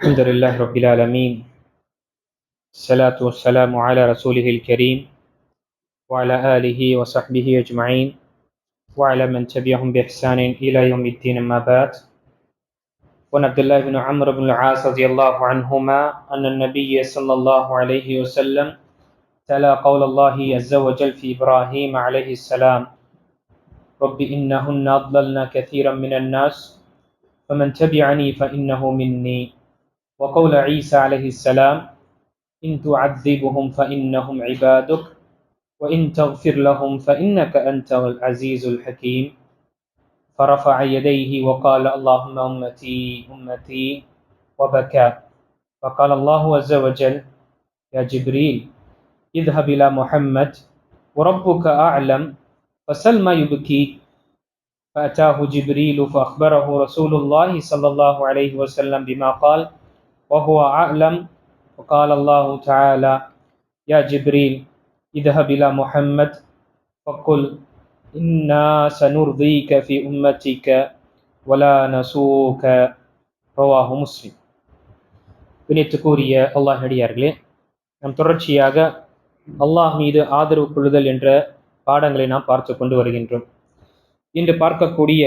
الحمد لله رب العالمين. الصلاة والسلام على رسوله الكريم وعلى آله وصحبه أجمعين وعلى من تبعهم بإحسان إلى يوم الدين. أما بعد. وعن عبد الله بن عمرو بن العاص رضي الله عنهما أن النبي صلى الله عليه وسلم تلا قول الله عز وجل في إبراهيم عليه السلام: رب إنهن أضللن كثيرا من الناس فمن تبعني فإنه مني. وقول عيسى عليه السلام: إن تعذبهم فإنهم عبادك وإن تغفر لهم فإنك أنت العزيز الحكيم. فرفع يديه وقال: اللهم أمتي أمتي، وبكى. فقال الله عز وجل: يا جبريل اذهب إلى محمد وربك أعلم فسل ما يبكيك. فأتاه جبريل فأخبره رسول الله صلى الله عليه وسلم بما قال وهو أعلم. وقال الله تعالى: يا جبريل اذهب إلى محمد فقل إنا سنرضيك في أمتك ولا نسوك. رواه مسلم. பிணைத்துக்குரிய அல்லாஹ் நடிகார்களே, நாம் தொடர்ச்சியாக அல்லாஹ் மீது ஆதரவு கொள்ளுதல் என்ற பாடங்களை நாம் பார்த்து கொண்டு வருகின்றோம். இன்று பார்க்கக்கூடிய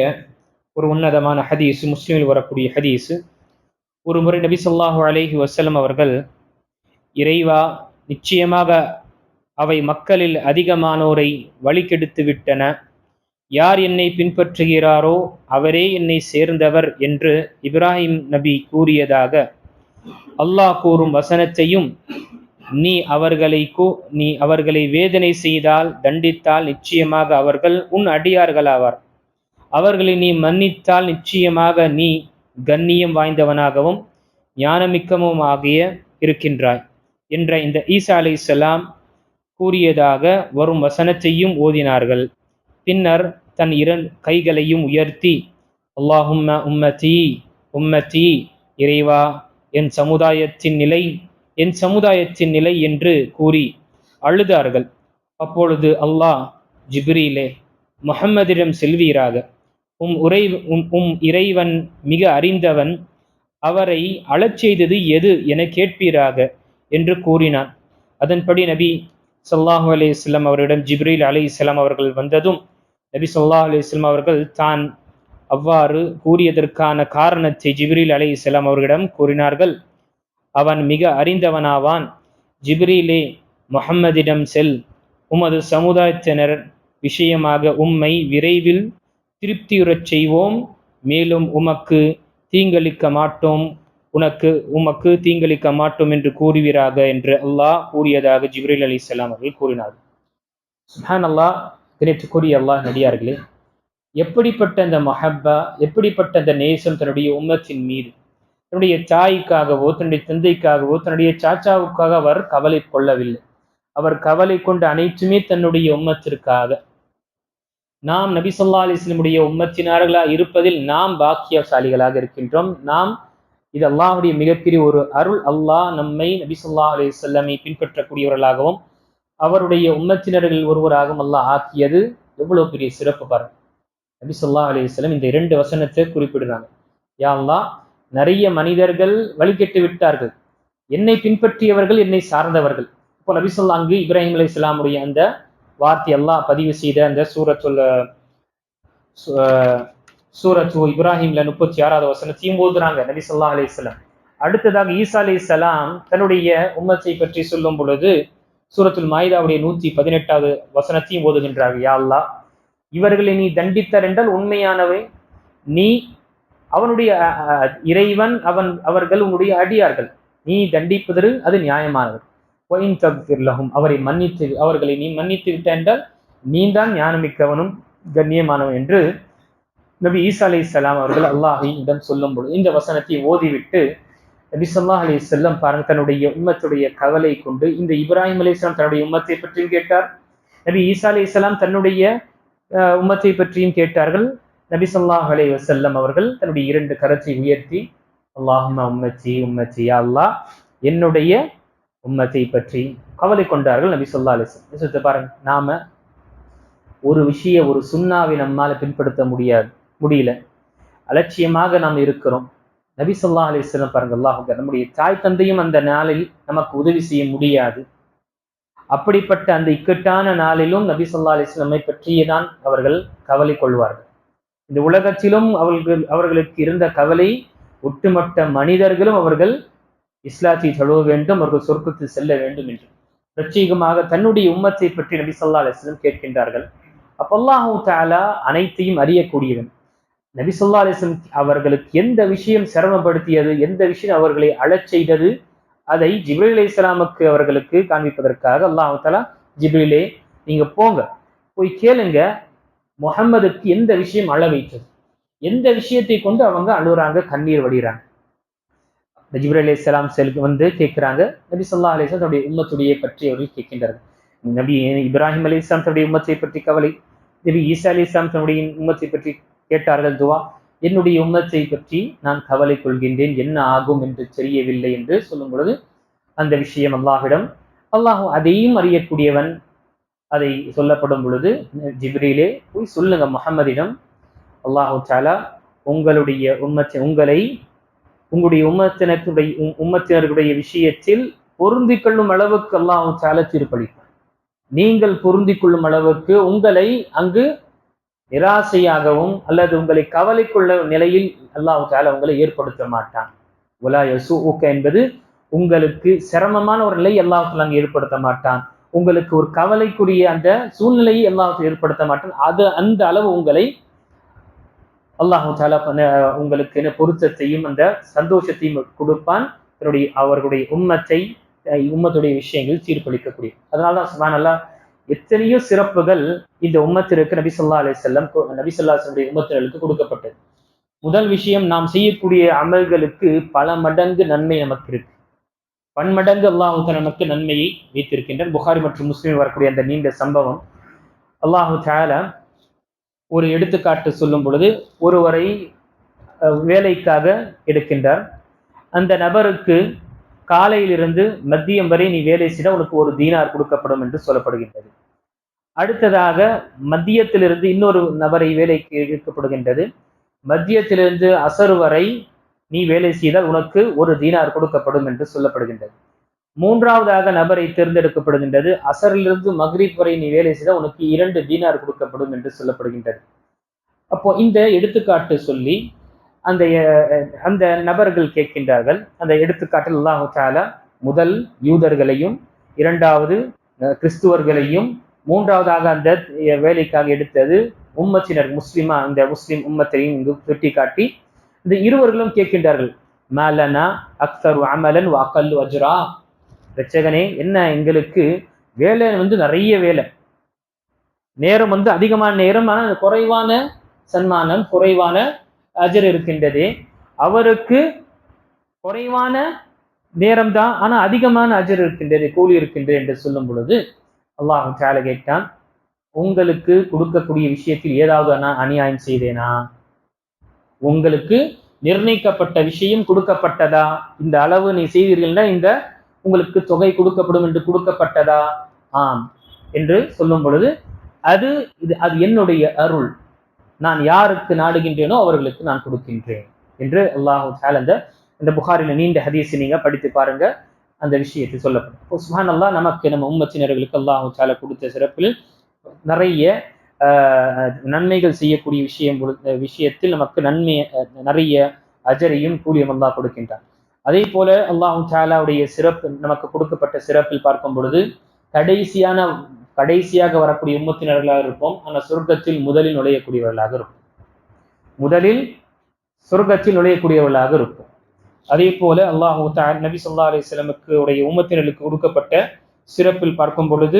ஒரு உன்னதமான ஹதீஸ், முஸ்லிமில் வரக்கூடிய ஹதீஸ். ஒரு முறை நபி ஸல்லல்லாஹு அலைஹி வஸல்லம் அவர்கள், இறைவா, நிச்சயமாக அவை மக்களில் அதிகமானோரை வழிகெடுத்து விட்டன. யார் என்னை பின்பற்றுகிறாரோ அவரே என்னை சேர்ந்தவர் என்று இப்ராஹிம் நபி கூறியதாக அல்லாஹ் கூறும் வசனத்தையும், நீ அவர்களை வேதனை செய்தால், தண்டித்தால் நிச்சயமாக அவர்கள் உன் அடியார்களாவார். அவர்களை நீ மன்னித்தால் நிச்சயமாக நீ கண்ணியம் வாய்ந்தவனாகவும் ஞானமிக்கமுமாகிய இருக்கின்றாய் என்ற இந்த ஈசா அலைஹிஸ்ஸலாம் கூறியதாக வரும் வசனத்தையும் ஓதினார்கள். பின்னர் தன் இரண்டு கைகளையும் உயர்த்தி, அல்லாஹும்ம உம்மதி உம்மதி, இறைவா என் சமுதாயத்தின் நிலை என்று கூறி அழுதார்கள். அப்பொழுது அல்லாஹ், ஜிப்ரீலே, முஹம்மதிடம் செல்வீராக, உம் இறைவன் மிக அறிந்தவன், அவரை அழச் செய்தது எது என கேட்பீராக என்று கூறினான். அதன்படி நபி ஸல்லல்லாஹு அலைஹி வஸல்லம் அவரிடம் ஜிப்ரீல் அலைஹிஸ்ஸலாம் அவர்கள் வந்ததும் நபி ஸல்லல்லாஹு அலைஹி வஸல்லம் அவர்கள் தான் அவ்வாறு கூறியதற்கான காரணத்தை ஜிப்ரீல் அலைஹிஸ்ஸலாம் அவர்களிடம் கூறினார்கள். அவன் மிக அறிந்தவனாவான். ஜிப்ரீலே, முஹம்மதிடம் செல், உமது சமுதாயத்தினர் விஷயமாக உம்மை விரைவில் திருப்தியுறச் செய்வோம், மேலும் உமக்கு தீங்களிக்க மாட்டோம் என்று கூறுவீராக என்று அல்லாஹ் கூறியதாக ஜிப்ரீல் அலைஹிஸ்ஸலாம் அவர்கள் கூறினார்கள். சுப்ஹானல்லாஹ். தினத்துக்குரிய அல்லாஹ் நடிகார்களே, எப்படிப்பட்ட அந்த மஹப்பா, எப்படிப்பட்ட அந்த நேசம் தன்னுடைய உம்மத்தின் மீது, தன்னுடைய தாய்க்காகவோ தன்னுடைய தந்தைக்காகவோ தன்னுடைய சாச்சாவுக்காக அவர் கவலை கொள்ளவில்லை. அவர் கவலை கொண்ட அனைத்துமே தன்னுடைய உம்மத்திற்காக. நாம் நபி ஸல்லல்லாஹு அலைஹி வஸல்லமுடைய உம்மத்தினர்களாக இருப்பதில் நாம் பாக்கியசாலிகளாக இருக்கின்றோம். இது அல்லாஹ்வுடைய மிகப்பெரிய ஒரு அருள். அல்லாஹ் நம்மை நபி ஸல்லல்லாஹு அலைஹி வஸல்லமை பின்பற்றக்கூடியவர்களாகவும் அவருடைய உம்மத்தினர்கள் ஒருவராகவும் அல்லாஹ் ஆக்கியது எவ்வளவு பெரிய சிறப்பு பாருங்க. நபி ஸல்லல்லாஹு அலைஹி வஸல்லம் இந்த 2 வசனத்தை குறிப்பிடுறாங்க. யா அல்லாஹ், நிறைய மனிதர்கள் வழிகெட்டு விட்டார்கள், என்னை பின்பற்றியவர்கள் என்னை சார்ந்தவர்கள். இப்போ நபி ஸல்லல்லாஹு அங்கு இப்ராஹிம் அலைஹிஸ்ஸலாமுடைய அந்த வார்த்தை அல்லாஹ் பதிவு செய்த அந்த சூரத்து இப்ராஹிம்ல 36வது வசனத்தையும் ஓதுறாங்க நபி ஸல்லல்லாஹு அலைஹி வஸல்லம். அடுத்ததாக ஈசா அலைஹிஸ்ஸலாம் தன்னுடைய உம்மத்தை பற்றி சொல்லும் பொழுது சூரத்துல் மாயிதாவுடைய 118வது வசனத்தையும் ஓதுகின்றார்கள். யா அல்லாஹ், இவர்களை நீ தண்டித்தார் என்றால் உண்மையானவை, நீ அவனுடைய இறைவன், அவர்கள் உன்னுடைய அடியார்கள், நீ தண்டிப்பது அது நியாயமானது. அவர்களை நீ மன்னித்து விட்ட என்றால் நீதான் ஞானமிக்கவனும் கண்ணியமானவன் என்று நபி ஈசா அலைஹிஸ்ஸலாம் அவர்கள் அல்லாஹ்விடம் சொல்லும் பொழுது இந்த வசனத்தை ஓதிவிட்டு நபி ஸல்லல்லாஹு அலைஹி வஸல்லம் பாருங்க, தன்னுடைய உம்மத்துடைய கவலை கொண்டு இந்த இப்ராஹிம் அலைஹிஸ்ஸலாம் தன்னுடைய உம்மத்தை பற்றியும் கேட்டார், நபி ஈசா அலைஹிஸ்ஸலாம் தன்னுடைய உம்மத்தை பற்றியும் கேட்டார்கள். நபி ஸல்லல்லாஹு அலைஹி வஸல்லம் அவர்கள் தன்னுடைய 2 கரத்தை உயர்த்தி, அல்லாஹும்ம உம்மத்தி உம்மத்தி, யா அல்லாஹ் என்னுடைய உம்மத்தை பற்றி கவலை கொண்டார்கள் நபி ஸல்லல்லாஹு அலைஹி வஸல்லம். பாருங்க, நாம ஒரு சுன்னாவை நம்மால பின்படுத்த முடியல, அலட்சியமாக நாம் இருக்கிறோம். நபி ஸல்லல்லாஹு அலைஹி வஸல்லம் பாருங்க, அல்லாஹ் நம்முடைய தாய் தந்தையும் அந்த நாளில் நமக்கு உதவி செய்ய முடியாது. அப்படிப்பட்ட அந்த இக்கட்டான நாளிலும் நபி ஸல்லல்லாஹு அலைஹி வஸல்லம் பற்றியேதான் அவர்கள் கவலை கொள்வார்கள். இந்த உலகத்திலும் அவர்களுக்கு இருந்த கவலை, ஒட்டுமொத்த மனிதர்களும் அவர்கள் இஸ்லாத்தை தழுவ வேண்டும், அவர்கள் சொர்க்கத்தில் செல்ல வேண்டும் என்று பிரத்யேகமாக தன்னுடைய உம்மத்தை பற்றி நபி ஸல்லல்லாஹு அலைஹி வஸல்லம் கேட்கின்றார்கள். அப்ப அல்லாஹ் தஆலா அனைத்தையும் அறியக்கூடியவன். நபி ஸல்லல்லாஹு அலைஹி வஸல்லம் அவர்களுக்கு எந்த விஷயம் சிரமப்படுத்தியது, எந்த விஷயம் அவர்களை அழச் செய்தது, அதை ஜிப்ரீல் அலைஹிஸ்ஸலாமுக்கு அவர்களுக்கு காண்பிப்பதற்காக அல்லாஹ் தஆலா, ஜிப்ரீலே நீங்க போங்க, போய் கேளுங்க முஹம்மதுக்கு எந்த விஷயம் அழ வைத்தது, எந்த விஷயத்தை கொண்டு அவங்க அழுகுறாங்க, கண்ணீர் வடிகிறாங்க. ஜிப்ரீல் அலைஹிஸ்ஸலாம் வந்து கேட்கிறாங்க. நபி ஸல்லல்லாஹு அலைஹி வஸல்லம் தன்னுடைய உம்மத்துடைய பற்றி அவர்கள் கேட்கின்றார்கள். நபி இப்ராஹிம் அலைஹிஸ்ஸலாம் தன்னுடைய உம்மத்தை பற்றி கவலை, நபி ஈசா அலைஹிஸ்ஸலாம் தன்னுடைய உம்மத்தை பற்றி கேட்டார்கள் துவா. என்னுடைய உம்மத்தை பற்றி நான் கவலை கொள்கின்றேன், என்ன ஆகும் என்று தெரியவில்லை என்று சொல்லும் பொழுது அந்த விஷயம் அல்லாஹ்விடம், அல்லாஹ் அதையும் அறியக்கூடியவன். அதை சொல்லப்படும் பொழுது ஜிப்ரீலே போய் சொல்லுங்க முஹம்மதிடம், அல்லாஹ் தஆலா உங்களுடைய உம்மத்தினருடைய விஷயத்தில் பொருந்திக் கொள்ளும் அளவுக்கு அல்லாஹ் தஆலா தீர்ப்பளிப்பார். நீங்கள் பொருந்திக் கொள்ளும் அளவுக்கு உங்களை அங்கு நிராசையாகவும் அல்லது உங்களை கவலைக்குள்ள நிலையில் அல்லாஹ் தஆலா உங்களை ஏற்படுத்த மாட்டான். வலா யசூஉக என்பது உங்களுக்கு சிரமமான ஒரு நிலையை அல்லாஹ் தஆலா அங்கு ஏற்படுத்த மாட்டான். உங்களுக்கு ஒரு கவலைக்குரிய அந்த சூழ்நிலையை அல்லாஹ் ஏற்படுத்த மாட்டான். அது அந்த அளவு உங்களை அல்லாஹ் தஆலா உங்களுக்கு பொருத்தத்தையும் அந்த சந்தோஷத்தையும் கொடுப்பான். அவர்களுடைய உம்மத்துடைய விஷயங்கள் தீர்ப்பளிக்கக்கூடிய. அதனாலதான் சுப்ஹானல்லாஹ், எத்தனையோ சிறப்புகள் இந்த உம்மத்திற்கு நபி ஸல்லல்லாஹு அலைஹி வஸல்லம் உம்மத்தினருக்கு கொடுக்கப்பட்டது. முதல் விஷயம், நாம் செய்யக்கூடிய அமல்களுக்கு பல மடங்கு நன்மை நமக்கு இருக்கு. பன்மடங்கு அல்லாஹ் நமக்கு நன்மையை வைத்திருக்கின்றான். புகாரி மற்றும் முஸ்லிம் வரக்கூடிய அந்த நீண்ட சம்பவம், அல்லாஹ் தஆலா ஒரு எடுத்துக்காட்டு சொல்லும் பொழுது, ஒருவரை வேலைக்காக எடுக்கின்றார். அந்த நபருக்கு காலையிலிருந்து மதியம் வரை நீ வேலை செய்த உனக்கு 1 தீனார் கொடுக்கப்படும் என்று சொல்லப்படுகின்றது. அடுத்ததாக மதியத்திலிருந்து இன்னொரு நபரை வேலைக்கு எடுக்கப்படுகின்றது. மதியத்திலிருந்து அசர் வரை நீ வேலை செய்தால் உனக்கு 1 தீனார் கொடுக்கப்படும் என்று சொல்லப்படுகின்றது. மூன்றாவதாக நபரை தேர்ந்தெடுக்கப்படுகின்றது. அசரிலிருந்து மக்ரிப் வரை நீ வேலை செய்தால் உனக்கு 2 தீனார் கொடுக்கப்படும் என்று சொல்லப்படுகின்றது. அப்போ இந்த எடுத்துக்காட்டு சொல்லி அந்த நபர்கள் கேட்கின்றார்கள். அந்த எடுத்துக்காட்டில் அல்லாஹ் தஆலா முதல் யூதர்களையும், இரண்டாவது கிறிஸ்துவர்களையும், மூன்றாவதாக அந்த வேலைக்காக எடுத்தது உம்மத்தினர் இந்த முஸ்லிம் உம்மத்தையும் இங்கு சுட்டி காட்டி இந்த இருவர்களும் கேட்கின்றார்கள், மாலனா அக்ஸரு அமலன் வ அகல்லு அஜ்ரா. ரட்சகனே, என்ன எங்களுக்கு வேலை நிறைய வேலை, நேரம் அதிகமான நேரம், ஆனால் குறைவான சன்மானம், குறைவான அஜர் இருக்கின்றதே. அவருக்கு குறைவான நேரம் தான், ஆனா அதிகமான அஜர் இருக்கின்றது, கூலி இருக்கின்றது என்று சொல்லும் பொழுது அல்லாஹ் தஆலா கேட்டான், உங்களுக்கு கொடுக்கக்கூடிய விஷயத்தில் ஏதாவது நான் அநியாயம் செய்தேனா? உங்களுக்கு நிர்ணயிக்கப்பட்ட விஷயம் கொடுக்கப்பட்டதா? இந்த அளவு நீ செய்தீர்கள்னா இந்த உங்களுக்கு தொகை கொடுக்கப்படும் என்று கொடுக்கப்பட்டதா? ஆம் என்று சொல்லும் பொழுது அது என்னுடைய அருள், நான் யாருக்கு நாடுகின்றேனோ அவர்களுக்கு நான் கொடுக்கின்றேன் என்று அல்லாஹ் தஆலா இந்த புகாரில நீண்ட ஹதீஸை நீங்க படித்து பாருங்க, அந்த விஷயத்தை சொல்லப்படும். சுப்ஹானல்லாஹ், நமக்கு நம்ம உம்மத்தினர்களுக்கு அல்லாஹ் தஆலா கொடுத்த சிறப்பில் நிறைய நன்மைகள் செய்யக்கூடிய விஷயத்தில் நமக்கு நிறைய அஜரையும் கூலியும் அல்லாஹ் கொடுக்கின்றான். அதே போல அல்லாஹ் தஆலாவுடைய சிறப்பு, நமக்கு கொடுக்கப்பட்ட சிறப்பில் பார்க்கும் பொழுது கடைசியாக வரக்கூடிய உம்மத்தினர்களாக இருப்போம், ஆனால் சொர்க்கத்தில் முதலில் நுழையக்கூடியவர்களாக இருப்போம். முதலில் சொர்க்கத்தில் நுழையக்கூடியவர்களாக இருப்போம். அதே போல அல்லாஹ் தஆலா நபி ஸல்லல்லாஹு அலைஹி வஸல்லமுக்கு உடைய உம்மத்தினர்களுக்கு கொடுக்கப்பட்ட சிறப்பில் பார்க்கும் பொழுது